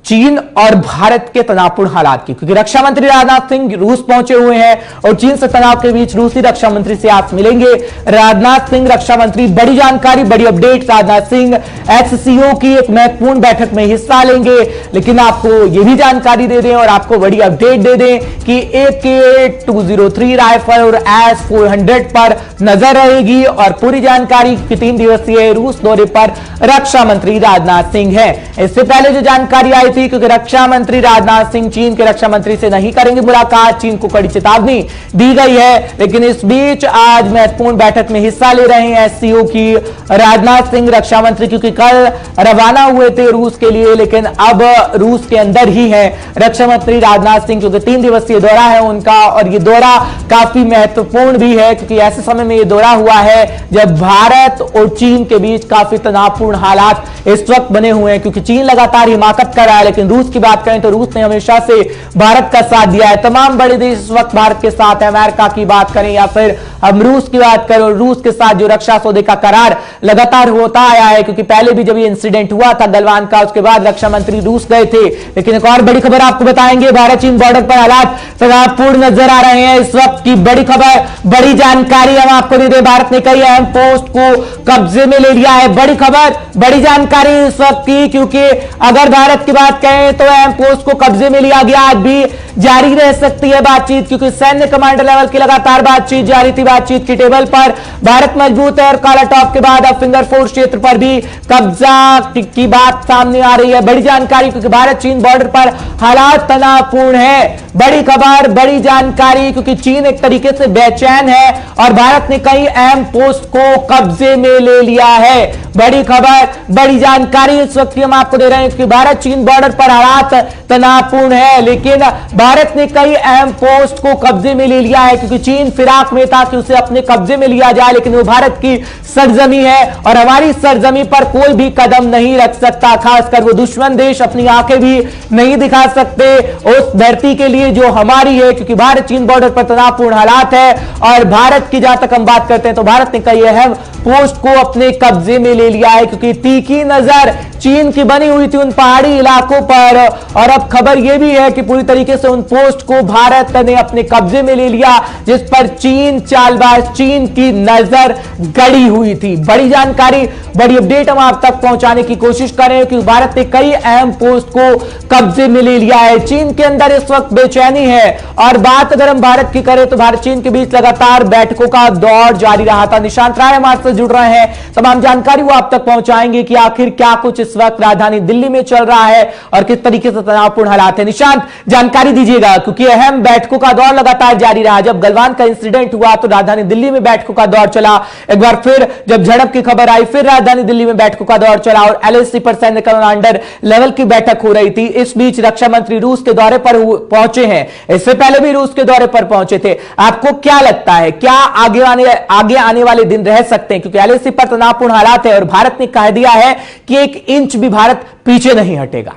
चीन और भारत के तनावपूर्ण हालात की, क्योंकि रक्षा मंत्री राजनाथ सिंह रूस पहुंचे हुए हैं और चीन से तनाव के बीच रूसी रक्षा मंत्री से आज मिलेंगे राजनाथ सिंह रक्षा मंत्री। बड़ी जानकारी, बड़ी अपडेट। राजनाथ सिंह एससीओ की एक महत्वपूर्ण बैठक में हिस्सा लेंगे, लेकिन आपको यह भी जानकारी दे दें और आपको बड़ी अपडेट दे दें कि AK-203 राइफल और S-400 पर नजर रहेगी और पूरी जानकारी की 3 दिवसीय रूस दौरे पर रक्षा मंत्री राजनाथ सिंह है। इससे पहले जो जानकारी आई थी, क्योंकि रक्षा मंत्री राजनाथ सिंह चीन के रक्षा मंत्री से नहीं करेंगे मुलाकात, चीन को कड़ी चेतावनी दी गई है, लेकिन इस बीच आज महत्वपूर्ण बैठक में हिस्सा ले रहे हैं एससीओ की राजनाथ सिंह रक्षा मंत्री, क्योंकि कल रवाना हुए थे रूस के लिए, लेकिन अब रूस के अंदर ही है रक्षा मंत्री राजनाथ सिंह, क्योंकि 3 दिवसीय दौरा है उनका और यह दौरा काफी महत्वपूर्ण भी है, क्योंकि ऐसे समय में यह दौरा हुआ है जब भारत और चीन के बीच काफी तनावपूर्ण हालात इस वक्त बने हुए हैं, क्योंकि चीन लगातार हिमाकत कर रहा है, लेकिन रूस की बात करें तो रूस ने हमेशा से भारत का साथ दिया है। तमाम बड़े देश इस वक्त भारत के साथ है। अमेरिका की बात करें या फिर हम रूस की बात करें, रूस के साथ जो रक्षा सौदे का करार लगातार होता आया है, क्योंकि पहले भी जब ये इंसिडेंट हुआ था गलवान का, उसके बाद रक्षा मंत्री रूस गए थे। लेकिन एक और बड़ी खबर आपको बताएंगे, भारत चीन बॉर्डर पर हालात तनावपूर्ण नजर आ रहे हैं। इस वक्त की बड़ी खबर, बड़ी जानकारी हम आपको दे दें, भारत ने कई अहम पोस्ट को कब्जे में ले लिया है। बड़ी खबर, बड़ी जानकारी इस वक्त की, क्योंकि अगर भारत की बात करें तो अहम पोस्ट को कब्जे में लिया गया। आज भी जारी रह सकती है बातचीत, क्योंकि सैन्य कमांडर लेवल की लगातार बातचीत जारी थी। बातचीत की टेबल पर भारत मजबूत है और काला टॉप के बाद अब फिंगर फोर्स क्षेत्र पर भी कब्जा की बात सामने आ रही है। बड़ी जानकारी, क्योंकि भारत चीन बॉर्डर पर हालात तनावपूर्ण है। बड़ी खबर, बड़ी जानकारी, क्योंकि चीन एक तरीके से बेचैन है और भारत ने कई अहम पोस्ट को कब्जे में ले लिया है। बड़ी खबर, बड़ी जानकारी इस वक्त हम आपको दे रहे हैं कि भारत चीन बॉर्डर पर हालात तनावपूर्ण है, लेकिन भारत ने कई अहम पोस्ट को कब्जे में ले लिया है, क्योंकि चीन फिराक में था कि उसे अपने कब्जे में लिया जाए, लेकिन वो भारत की सरजमी है और हमारी सरजमी पर कोई भी कदम नहीं रख सकता, खासकर वो दुश्मन देश अपनी आंखें भी नहीं दिखा सकते उस धरती के लिए जो हमारी है, क्योंकि भारत चीन बॉर्डर पर तनावपूर्ण हालात है। और भारत की जहां तक हम बात करते हैं तो भारत ने कई अहम पोस्ट को अपने कब्जे में ले लिया है, क्योंकि तीखी नजर चीन की बनी हुई थी उन पहाड़ी इलाकों पर, और अब खबर यह भी है कि पूरी तरीके से उन पोस्ट को भारत ने अपने कब्जे में ले लिया जिस पर चीन चालबाज, चीन की नजर गड़ी हुई थी। बड़ी जानकारी, बड़ी अपडेट हम आप तक पहुंचाने की कोशिश करें कि भारत ने कई अहम पोस्ट को कब्जे में ले लिया है। चीन के अंदर इस वक्त बेचैनी है और बात अगर हम भारत की करें तो भारत चीन के बीच लगातार बैठकों का दौर जारी रहा था। निशांत राय हमारे साथ जुड़ रहे हैं, तमाम जानकारी वो आप तक पहुंचाएंगे कि आखिर क्या कुछ इस वक्त राजधानी दिल्ली में चल रहा है और किस तरीके से तनावपूर्ण हालात है। निशांत, जानकारी दीजिएगा, क्योंकि अहम बैठकों का दौर लगातार जारी रहा। जब गलवान का इंसिडेंट हुआ तो राजधानी दिल्ली में बैठकों का दौर चला, एक बार फिर जब झड़प की खबर आई फिर राजधानी दिल्ली में बैठकों का दौर चला और LAC पर सैन्य कमांडर लेवल की बैठक हो रही थी। इस बीच रक्षा मंत्री रूस के दौरे पर पहुंचे हैं, इससे पहले भी रूस के दौरे पर पहुंचे थे। आपको क्या लगता है, क्या आगे आने वाले दिन रह सकते हैं, क्योंकि LAC पर तनावपूर्ण हालात है और भारत ने कह दिया है कि 1 इंच भी भारत पीछे नहीं हटेगा।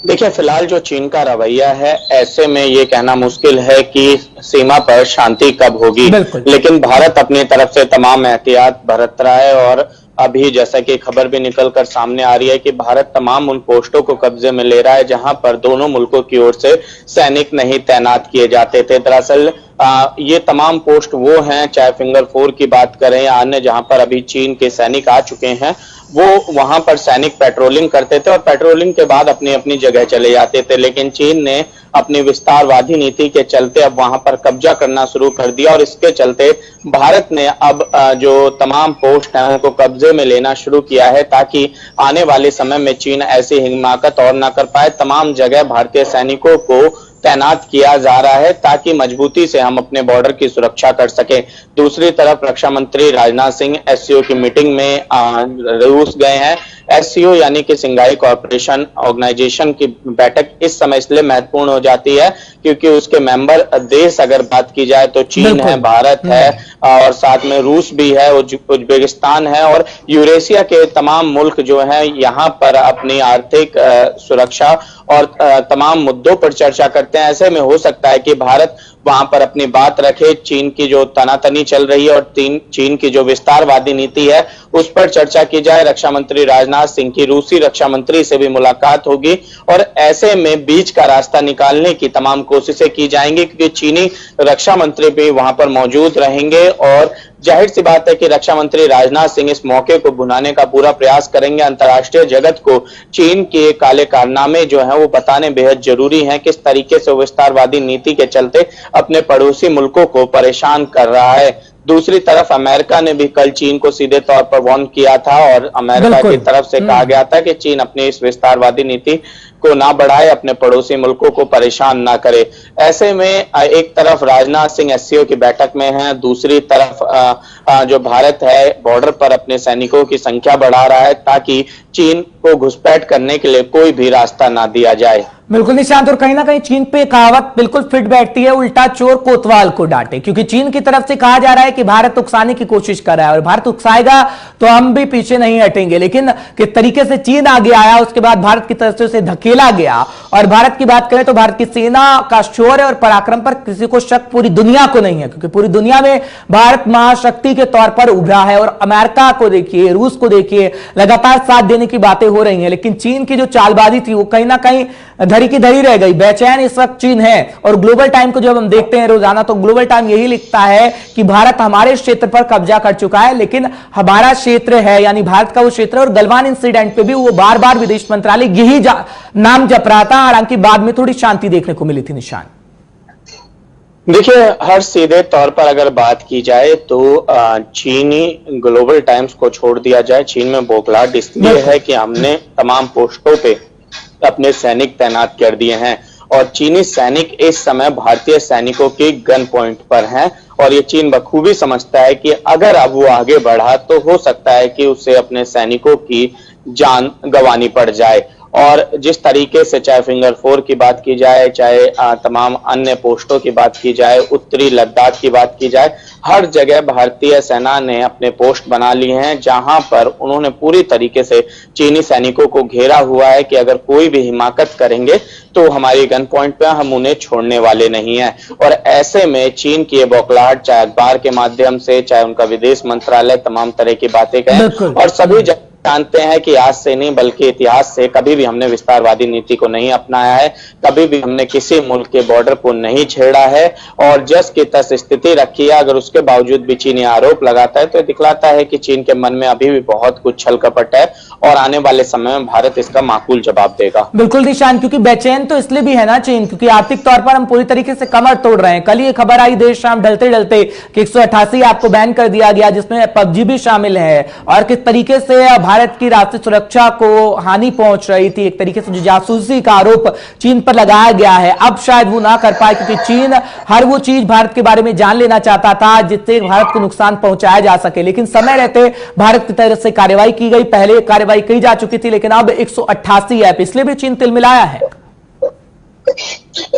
देखिए, फिलहाल जो चीन का रवैया है, ऐसे में ये कहना मुश्किल है कि सीमा पर शांति कब होगी, लेकिन भारत अपनी तरफ से तमाम एहतियात बरत रहा है और अभी जैसा कि खबर भी निकलकर सामने आ रही है कि भारत तमाम उन पोस्टों को कब्जे में ले रहा है जहां पर दोनों मुल्कों की ओर से सैनिक नहीं तैनात किए जाते थे। दरअसल ये तमाम पोस्ट वो हैं, चाहे फिंगर 4 की बात करें या अन्य, जहां पर अभी चीन के सैनिक आ चुके हैं, वो वहां पर सैनिक पेट्रोलिंग करते थे और पेट्रोलिंग के बाद अपनी अपनी जगह चले जाते थे। लेकिन चीन ने अपनी विस्तारवादी नीति के चलते अब वहां पर कब्जा करना शुरू कर दिया और इसके चलते भारत ने अब जो तमाम पोस्ट हैं उनको कब्जे में लेना शुरू किया है, ताकि आने वाले समय में चीन ऐसी हिमाकत और न कर पाए। तमाम जगह भारतीय सैनिकों को तैनात किया जा रहा है ताकि मजबूती से हम अपने बॉर्डर की सुरक्षा कर सके। दूसरी तरफ रक्षा मंत्री राजनाथ सिंह एससीओ की मीटिंग में रूस गए हैं। एससीओ यानी कि सिंगाई कॉर्पोरेशन ऑर्गेनाइजेशन की बैठक इस समय इसलिए महत्वपूर्ण हो जाती है क्योंकि उसके मेंबर देश अगर बात की जाए तो चीन है, भारत है और साथ में रूस भी है, उज्बेकिस्तान है और यूरेशिया के तमाम मुल्क जो हैं यहाँ पर अपनी आर्थिक सुरक्षा और तमाम मुद्दों पर चर्चा करते हैं। ऐसे में हो सकता है कि भारत वहां पर अपनी बात रखे। चीन की जो तनातनी चल रही है और चीन की जो विस्तारवादी नीति है उस पर चर्चा की जाए। रक्षा मंत्री राजनाथ सिंह की रूसी रक्षा मंत्री से भी मुलाकात होगी और ऐसे में बीच का रास्ता निकालने की तमाम कोशिशें की जाएंगी, क्योंकि चीनी रक्षा मंत्री भी वहां पर मौजूद रहेंगे और जाहिर सी बात है कि रक्षा मंत्री राजनाथ सिंह इस मौके को भुनाने का पूरा प्रयास करेंगे। अंतर्राष्ट्रीय जगत को चीन के काले कारनामे जो हैं वो बताने बेहद जरूरी हैं, किस तरीके से विस्तारवादी नीति के चलते अपने पड़ोसी मुल्कों को परेशान कर रहा है। दूसरी तरफ अमेरिका ने भी कल चीन को सीधे तौर पर वार्न किया था और अमेरिका की तरफ से कहा गया था कि चीन अपनी इस विस्तारवादी नीति को ना बढ़ाए, अपने पड़ोसी मुल्कों को परेशान ना करे। ऐसे में एक तरफ राजनाथ सिंह एससीओ की बैठक में हैं, दूसरी तरफ जो भारत है बॉर्डर पर अपने सैनिकों की संख्या बढ़ा रहा है ताकि चीन को घुसपैठ करने के लिए कोई भी रास्ता ना दिया जाए। बिल्कुल निशांत, और कहीं ना कहीं चीन पे कहावत बिल्कुल फिट बैठती है, उल्टा चोर कोतवाल को डांटे, क्योंकि चीन की तरफ से कहा जा रहा है कि भारत उकसाने की कोशिश कर रहा है और भारत उकसाएगा तो हम भी पीछे नहीं हटेंगे। लेकिन किस तरीके से चीन आगे आया, उसके बाद भारत की तरफ से उसे धकेला गया। और भारत की बात करें तो भारत की सेना का शौर्य और पराक्रम पर किसी को शक पूरी दुनिया को नहीं है, क्योंकि पूरी दुनिया में भारत महाशक्ति के तौर पर उभरा है। और अमेरिका को देखिए, रूस को देखिए, लगातार साथ देने की बातें हो रही हैं, लेकिन चीन की जो चालबाजी थी वो कहीं ना कहीं धरी की धरी रह गई। बेचैन इस वक्त चीन है। और ग्लोबल टाइम को जब हम देखते हैं रोजाना, तो ग्लोबल टाइम यही लिखता है कि भारत हमारे क्षेत्र पर कब्जा कर चुका है, लेकिन हमारा क्षेत्र है यानी भारत का वो क्षेत्र। और गलवान इंसिडेंट पे भी वो बार बार विदेश मंत्रालय यही नाम जप रहा था, हालांकि बाद में थोड़ी शांति देखने को मिली थी। निशान देखिए, हर सीधे तौर पर अगर बात की जाए तो चीनी ग्लोबल टाइम्स को छोड़ दिया जाए। चीन में बौखलाहट इसलिए है कि हमने तमाम पोस्टों पे अपने सैनिक तैनात कर दिए हैं और चीनी सैनिक इस समय भारतीय सैनिकों के गन पॉइंट पर हैं और ये चीन बखूबी समझता है कि अगर अब वो आगे बढ़ा तो हो सकता है कि उसे अपने सैनिकों की जान गंवानी पड़ जाए। और जिस तरीके से चाहे फिंगर 4 की बात की जाए, चाहे तमाम अन्य पोस्टों की बात की जाए, उत्तरी लद्दाख की बात की जाए, हर जगह भारतीय सेना ने अपने पोस्ट बना लिए हैं जहां पर उन्होंने पूरी तरीके से चीनी सैनिकों को घेरा हुआ है कि अगर कोई भी हिमाकत करेंगे तो हमारी गन पॉइंट पे हम उन्हें छोड़ने वाले नहीं हैं। और ऐसे में चीन की ये बौखलाहट चाहे अखबार के माध्यम से, चाहे उनका विदेश मंत्रालय तमाम तरह की बातें कहें, और सभी जानते हैं कि आज से नहीं बल्कि इतिहास से कभी भी हमने विस्तारवादी नीति को नहीं अपनाया है, कभी भी हमने किसी मुल्क के बॉर्डर को नहीं छेड़ा है और जस की तस स्थिति रखी है। अगर उसके बावजूद भी चीन आरोप लगाता है तो दिखलाता है कि चीन के मन में अभी भी बहुत कुछ छल कपट है और आने वाले समय में भारत इसका माकूल जवाब देगा। बिल्कुल निशान, क्योंकि बेचैन तो इसलिए भी है ना चीन, क्योंकि आर्थिक तौर पर हम पूरी तरीके से कमर तोड़ रहे हैं। कल ये खबर आई देर शाम ढलते ढलते कि 188 ऐप को बैन कर दिया गया, जिसमें पबजी भी शामिल है। और किस तरीके से भारत की राष्ट्रीय सुरक्षा को हानि पहुंच रही थी, एक तरीके से जो जासूसी का आरोप चीन पर लगाया गया है, अब शायद वो ना कर पाए, क्योंकि चीन हर वो चीज भारत के बारे में जान लेना चाहता था जिससे भारत को नुकसान पहुंचाया जा सके। लेकिन समय रहते भारत की तरफ से कार्रवाई की गई, पहले कार्रवाई की जा चुकी थी, लेकिन अब 188 ऐप, इसलिए भी चीन तिलमिलाया है।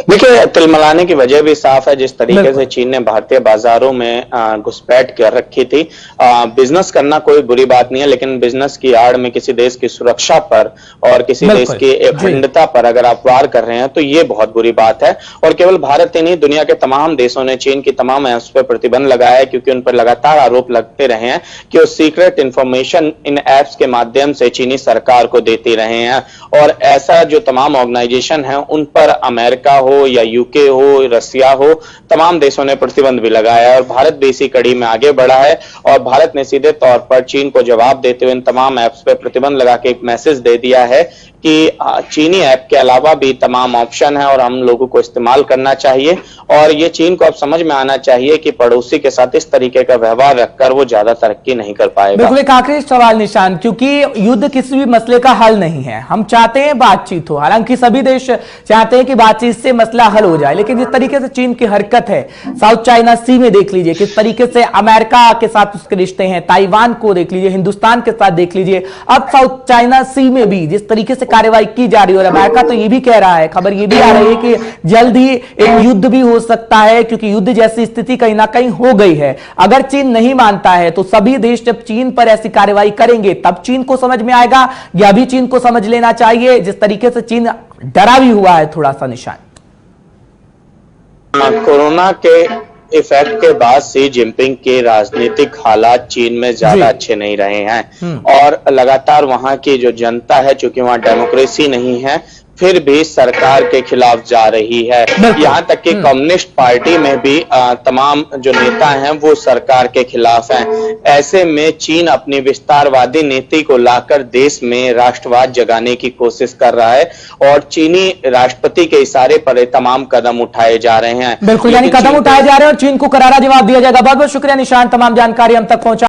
देखिए, तिलमिलाने की वजह भी साफ है। जिस तरीके से चीन ने भारतीय बाजारों में घुसपैठ कर रखी थी। बिजनेस करना कोई बुरी बात नहीं है, लेकिन बिजनेस की आड़ में किसी देश की सुरक्षा पर और किसी देश की अखंडता पर अगर आप वार कर रहे हैं तो ये बहुत बुरी बात है। और केवल भारत ही नहीं, दुनिया के तमाम देशों ने चीन की तमाम ऐप्स पर प्रतिबंध लगाया है, क्योंकि उन पर लगातार आरोप लगते रहे हैं कि वो सीक्रेट इंफॉर्मेशन इन ऐप्स के माध्यम से चीनी सरकार को देते रहे हैं। और ऐसा जो तमाम ऑर्गेनाइजेशन है उन पर अमेरिका हो या यूके हो, रसिया हो, तमाम देशों ने प्रतिबंध भी लगाया है और भारत भी इसी कड़ी में आगे बढ़ा है। और भारत ने सीधे तौर पर चीन को जवाब देते हुए इन तमाम ऐप्स पर प्रतिबंध लगा के एक मैसेज दे दिया है कि चीनी ऐप के अलावा भी तमाम ऑप्शन है और हम लोगों को इस्तेमाल करना चाहिए। और ये चीन को अब समझ में आना चाहिए कि पड़ोसी के साथ इस तरीके का व्यवहार रखकर वो ज्यादा तरक्की नहीं कर पाएगा। बिल्कुल एक आखिरी सवाल निशान, क्योंकि युद्ध किसी भी मसले का हल नहीं है, हम चाहते हैं बातचीत हो, हालांकि सभी देश चाहते हैं कि बातचीत से मसला हल हो जाए, लेकिन जिस तरीके से चीन की हरकत है, साउथ चाइना सी में देख लीजिए किस तरीके से अमेरिका के साथ उसके रिश्ते हैं, ताइवान को देख लीजिए, हिंदुस्तान के साथ देख लीजिए, अब साउथ चाइना सी में भी जिस तरीके से कार्रवाई की जा रही है। और अमेरिका तो ये भी कह रहा है, खबर ये भी आ रही है कि जल्द ही एक युद्ध भी हो सकता है, क्योंकि युद्ध जैसी स्थिति कहीं ना कहीं हो गई है। अगर चीन नहीं मानता है तो सभी देश जब चीन पर ऐसी कार्रवाई करेंगे तब चीन को समझ में आएगा, या भी चीन को समझ लेना चाहिए जिस तरीके से चीन डरा भी हुआ है थोड़ा सा। निशान कोरोना के इफेक्ट के बाद शी जिनपिंग के राजनीतिक हालात चीन में ज्यादा अच्छे नहीं रहे हैं और लगातार वहां की जो जनता है, चूंकि वहां डेमोक्रेसी नहीं है, फिर भी सरकार के खिलाफ जा रही है। यहां तक कि कम्युनिस्ट पार्टी में भी तमाम जो नेता हैं वो सरकार के खिलाफ हैं। ऐसे में चीन अपनी विस्तारवादी नीति को लाकर देश में राष्ट्रवाद जगाने की कोशिश कर रहा है और चीनी राष्ट्रपति के इशारे पर तमाम कदम उठाए जा रहे हैं। बिल्कुल, यानी कदम उठाए जा रहे हैं और चीन को करारा जवाब दिया जाएगा। बहुत बहुत शुक्रिया निशांत, तमाम जानकारी हम तक पहुंचा